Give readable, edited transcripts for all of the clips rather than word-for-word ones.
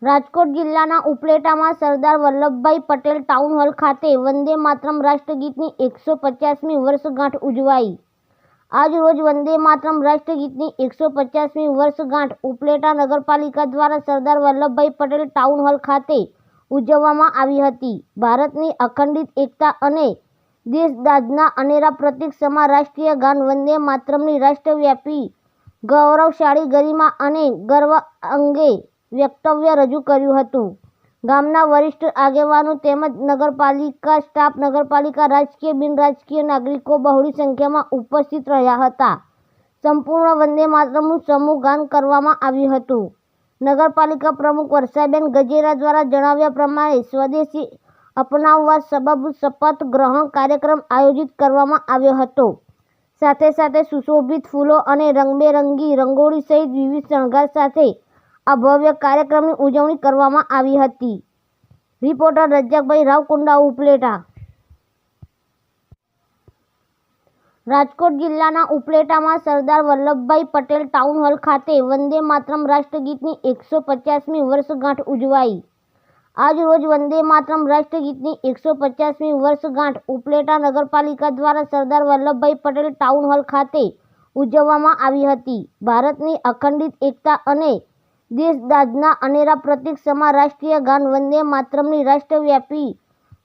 રાજકોટ જિલ્લાના ઉપલેટામાં Sardar Vallabhbhai Patel town hall ખાતે વંદે માતરમ રાષ્ટ્રગીતની 150મી વર્ષગાંઠ ઉજવાઈ। આજ રોજ વંદે માતરમ રાષ્ટ્રગીતની 150મી વર્ષગાંઠ ઉપલેટા નગરપાલિકા દ્વારા સરદાર વલ્લભભાઈ પટેલ ટાઉન હોલ ખાતે ઉજવવામાં આવી હતી। ભારતની અખંડિત એકતા અને દેશદાઝના અનેરા પ્રતીક સમા રાષ્ટ્રીય ગાન વંદે માતરમની રાષ્ટ્રવ્યાપી ગૌરવશાળી ગરિમા અને ગર્વ અંગે વક્તવ્ય રજૂ કર્યું હતું। ગામના વરિષ્ઠ આગેવાનો તેમજ નગરપાલિકા સ્ટાફ, નગરપાલિકા રાજકીય બિન રાજકીય નાગરિકો બહોળી સંખ્યામાં ઉપસ્થિત રહ્યા હતા। સંપૂર્ણ વંદે માતરમનું સમૂહ ગાન કરવામાં આવ્યું હતું। નગરપાલિકા પ્રમુખ વર્ષાબેન ગજેરા દ્વારા જણાવ્યા પ્રમાણે સ્વદેશી અપનાવવા સબબ શપથ ગ્રહણ કાર્યક્રમ આયોજિત કરવામાં આવ્યો હતો। સાથે સાથે સુશોભિત ફૂલો અને રંગબેરંગી રંગોળી સહિત વિવિધ શણગાર સાથે આ ભવ્ય કાર્યક્રમની ઉજવણી કરવામાં આવી હતી। રિપોર્ટર રજાકભાઈ રાવકુંડા, ઉપલેટા। રાજકોટ જિલ્લાના ઉપલેટામાં સરદાર વલ્લભભાઈ પટેલ ટાઉન હોલ ખાતે વંદે માતરમ રાષ્ટ્રગીતની 150મી વર્ષગાંઠ ઉજવાઈ। આજ રોજ વંદે માતરમ રાષ્ટ્રગીતની 150મી વર્ષગાંઠ ઉપલેટા નગરપાલિકા દ્વારા સરદાર વલ્લભભાઈ પટેલ ટાઉન હોલ ખાતે ઉજવવામાં આવી હતી। ભારતની અખંડિત એકતા અને દેશદાઝના અનેરા પ્રતીક સમા રાષ્ટ્રીય ગાન વંદે માતરમની રાષ્ટ્રવ્યાપી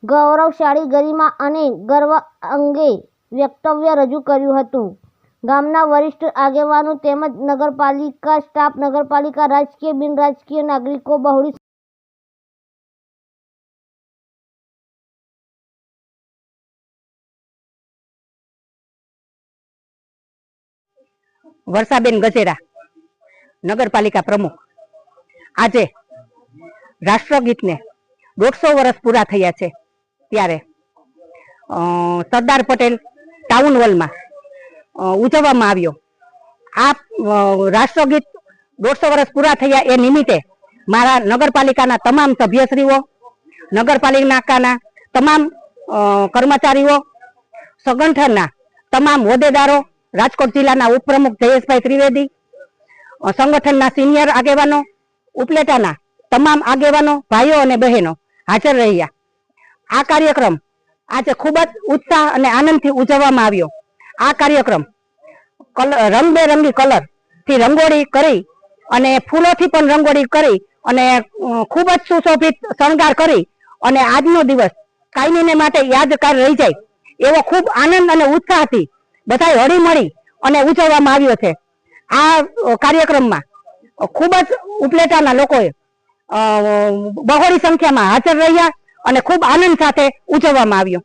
ગૌરવશાળી ગરિમા અને ગર્વ અંગે વક્તવ્ય રજૂ કર્યું હતું। ગામના વરિષ્ઠ આગેવાનો તેમજ નગરપાલિકા સ્ટાફ, નગરપાલિકા રાજકીય બિન રાજકીય નાગરિકો બહોળી વર્ષાબેન ગજેરા, નગરપાલિકા પ્રમુખ। આજે રાષ્ટ્રગીતને 150 વર્ષ પૂરા થયા છે ત્યારે સરદાર પટેલ ટાઉન હોલમાં ઉજવવામાં આવ્યો। આ રાષ્ટ્રગીત 150 વર્ષ પૂરા થયા એ નિમિત્તે મારા નગરપાલિકાના તમામ સભ્યશ્રીઓ, નગરપાલિકાના તમામ કર્મચારીઓ, સંગઠનના તમામ હોદ્દેદારો, રાજકોટ જિલ્લાના ઉપપ્રમુખ જયેશભાઈ ત્રિવેદી, સંગઠનના સિનિયર આગેવાનો, ઉપલેટાના તમામ આગેવાનો, ભાઈઓ અને બહેનો હાજર રહ્યા। આ કાર્યક્રમ આજે ખૂબ જ ઉત્સાહ અને આનંદથી ઉજવવામાં આવ્યો। આ કાર્યક્રમ રંગબેરંગી કલરથી રંગોળી કરી અને ફૂલોથી પણ રંગોળી કરી અને ખૂબ જ સુશોભિત શણગાર કરી અને આજનો દિવસ કાયમીને માટે યાદગાર રહી જાય એવો ખૂબ આનંદ અને ઉત્સાહથી બધા હળીમળી અને ઉજવવામાં આવ્યો છે। આ કાર્યક્રમમાં ખૂબ જ ઉપલેટાના લોકોએ બહોળી સંખ્યામાં હાજર રહ્યા અને ખૂબ આનંદ સાથે ઉજવવામાં આવ્યો।